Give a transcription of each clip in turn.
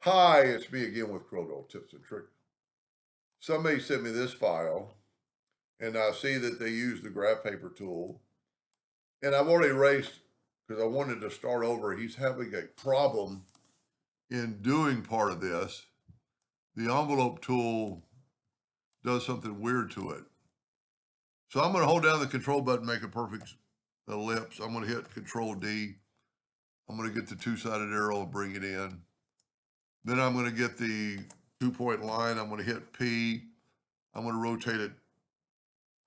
Hi, it's me again with Corel Tips and Tricks. Somebody sent me this file, and I see that they use the graph paper tool. And I've already erased because I wanted to start over. He's having a problem in doing part of this. The envelope tool does something weird to it. So I'm going to hold down the control button, make a perfect ellipse. I'm going to hit Control D. I'm going to get the two-sided arrow, bring it in. Then I'm going to get the 2-point line. I'm going to hit P. I'm going to rotate it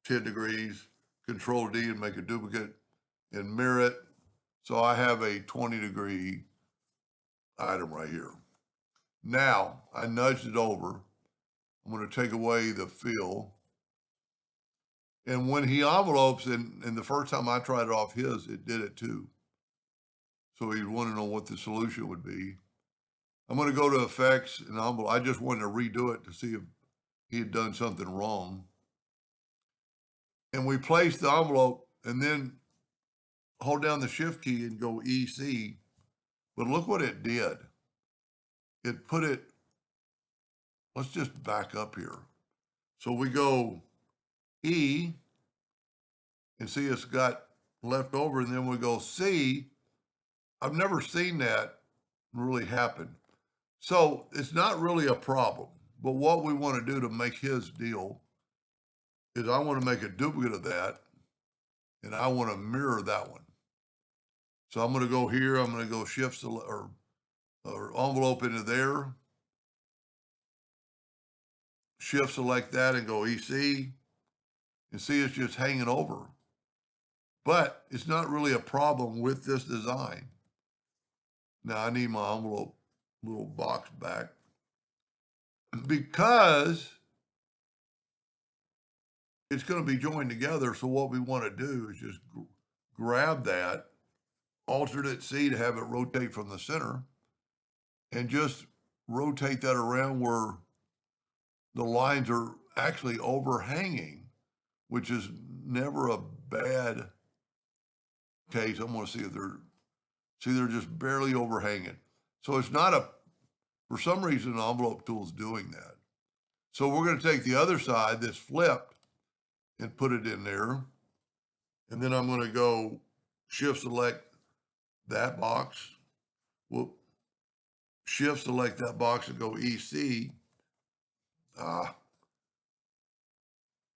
10 degrees, Control D and make a duplicate and mirror it. So I have a 20-degree item right here. Now I nudged it over. I'm going to take away the fill. And when he envelopes, and the first time I tried it off his, it did it too. So he'd want to know what the solution would be. I'm going to go to effects and envelope. I just wanted to redo it to see if he had done something wrong. And we placed the envelope and then hold down the shift key and go EC. But look what it did. It put it, let's just back up here. So we go E and see it's got left over, and then we go C. I've never seen that really happen. So it's not really a problem, but what we want to do to make his deal is I want to make a duplicate of that, and I want to mirror that one. So I'm going to go here, I'm going to go shift or envelope into there, shift select that and go EC, and see it's just hanging over. But it's not really a problem with this design. Now I need my envelope little box back because it's going to be joined together. So what we want to do is just grab that, alternate C to have it rotate from the center, and just rotate that around where the lines are actually overhanging, which is never a bad case. I'm going to see if they're just barely overhanging. So it's not for some reason, the envelope tool is doing that. So we're going to take the other side that's flipped and put it in there. And then I'm going to go shift select that box. We'll shift select that box and go EC.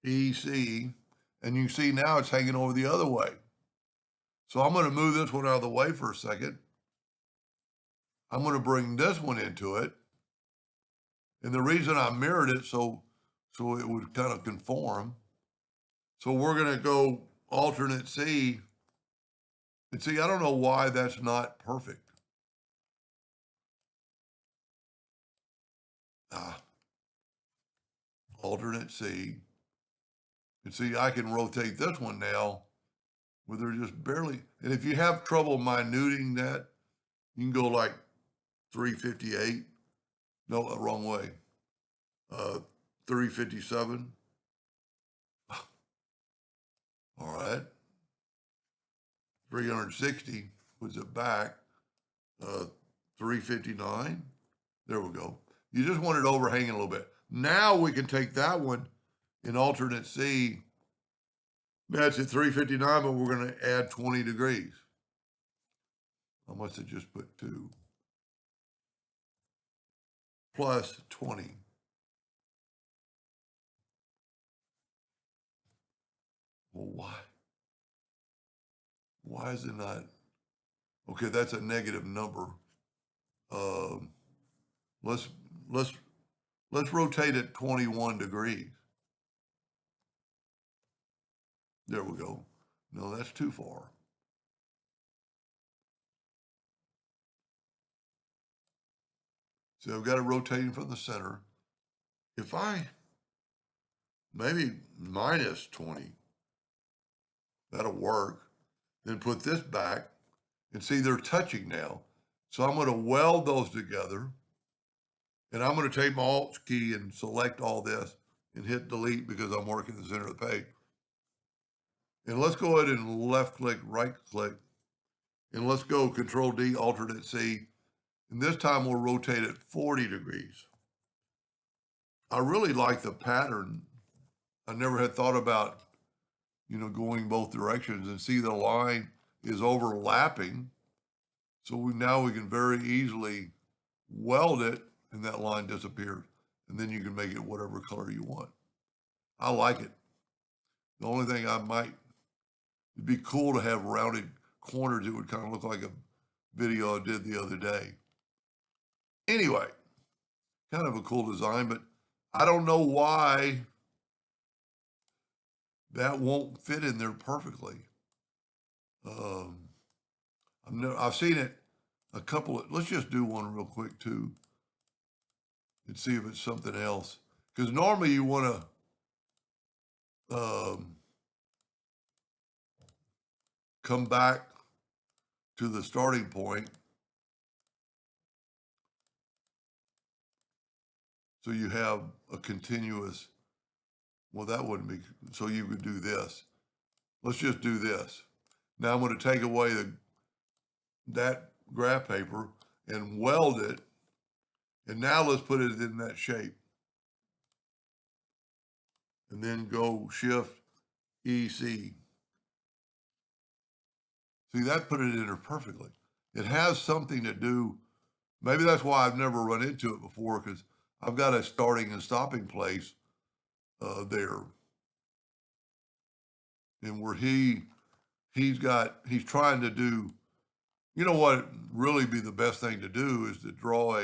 EC. And you see now it's hanging over the other way. So I'm going to move this one out of the way for a second. I'm going to bring this one into it. And the reason I mirrored it so it would kind of conform. So we're going to go alternate C. And see, I don't know why that's not perfect. Alternate C. And see, I can rotate this one now where they're just barely. And if you have trouble minuting that, you can go like 358. No, wrong way. 357. All right. 360 puts it back. 359. There we go. You just want it overhanging a little bit. Now we can take that one in alternate C. That's at 359, but we're going to add 20 degrees. I must have just put 2 plus 20. Well, why? Why is it not? Okay, that's a negative number. Let's rotate it 21 degrees. There we go. No, that's too far. So I've got it rotating from the center. If I maybe minus 20, that'll work. Then put this back and see they're touching now. So I'm going to weld those together. And I'm going to take my Alt key and select all this and hit delete because I'm working in the center of the page. And let's go ahead and left click, right click, and let's go Control D, alternate C, And this time we'll rotate it 40 degrees. I really like the pattern. I never had thought about, going both directions, and see the line is overlapping. So now we can very easily weld it and that line disappears. And then you can make it whatever color you want. I like it. The only thing it'd be cool to have rounded corners. It would kind of look like a video I did the other day. Anyway, kind of a cool design, but I don't know why that won't fit in there perfectly. I've seen it let's just do one real quick too and see if it's something else. Because normally you want to come back to the starting point. So you have a continuous, well, that wouldn't be, so you could do this. Let's just do this. Now I'm going to take away that graph paper and weld it. And now let's put it in that shape. And then go Shift EC. See, that put it in there perfectly. It has something to do, maybe that's why I've never run into it before, because I've got a starting and stopping place there. And where he's trying to do, what really be the best thing to do is to draw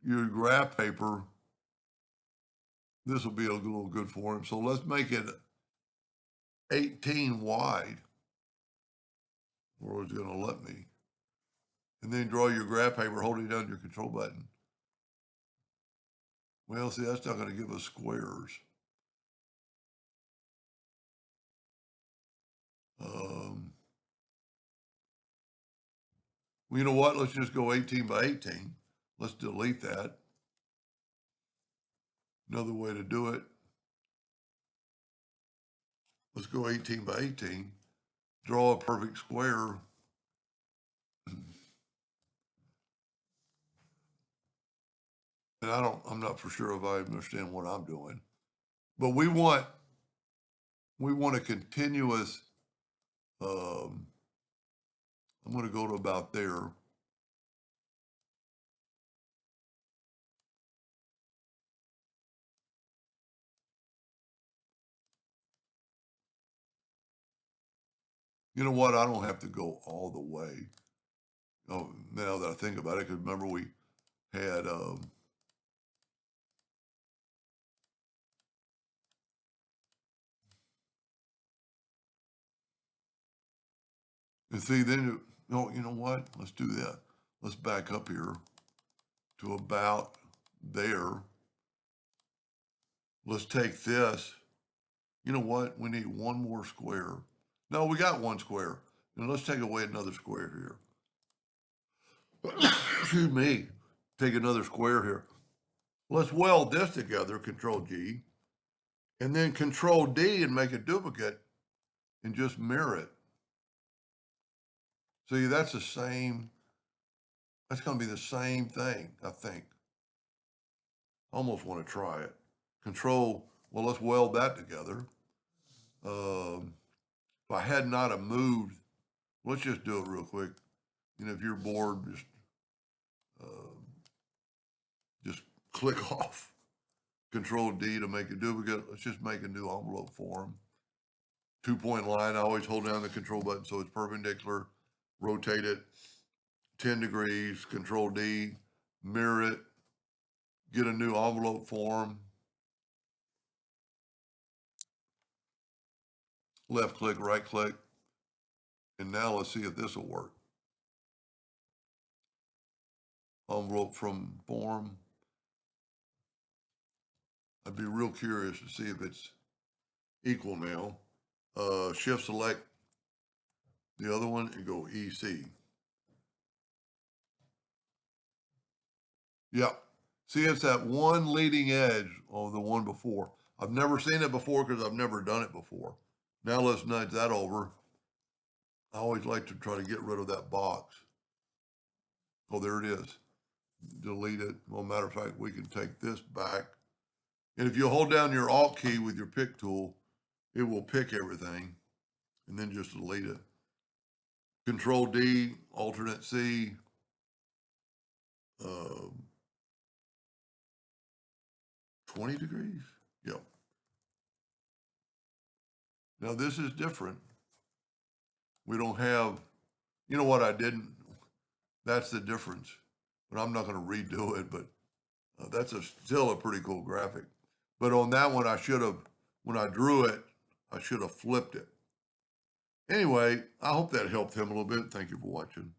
your graph paper. This will be a little good for him. So let's make it 18 wide, or it's going to let me. And then draw your graph paper holding down your control button. Well, see, that's not going to give us squares. Well, you know what? Let's just go 18 by 18. Let's delete that. Another way to do it. Let's go 18 by 18. Draw a perfect square. And I'm not for sure if I understand what I'm doing. But we want a continuous, I'm going to go to about there. You know what? I don't have to go all the way. Oh, now that I think about it, because remember we had, and see, then, no, you know what? Let's do that. Let's back up here to about there. Let's take this. You know what? We need one more square. No, we got one square. And let's take away another square here. Excuse me. Take another square here. Let's weld this together, Control G, and then Control D and make a duplicate and just mirror it. See, that's going to be the same thing, I think. Almost want to try it. Well, let's weld that together. If I had not have moved, let's just do it real quick. If you're bored, just click off. Control D to make a duplicate. Let's just make a new envelope for him. 2-point line. I always hold down the control button so it's perpendicular. Rotate it 10 degrees. Control D. Mirror it. Get a new envelope for him. Left click, right click. And now let's see if this will work. Envelope from form. I'd be real curious to see if it's equal now. Shift select the other one and go EC. Yeah. See, it's that one leading edge of the one before. I've never seen it before because I've never done it before. Now let's nudge that over. I always like to try to get rid of that box. Oh, there it is. Delete it. Well, matter of fact, we can take this back. And if you hold down your Alt key with your pick tool, it will pick everything and then just delete it. Control D, alternate C, 20 degrees. Yep. Now this is different. We don't have, you know what I didn't, that's the difference. But I'm not going to redo it, but that's still a pretty cool graphic. But on that one, I should have, when I drew it, I should have flipped it. Anyway, I hope that helped him a little bit. Thank you for watching.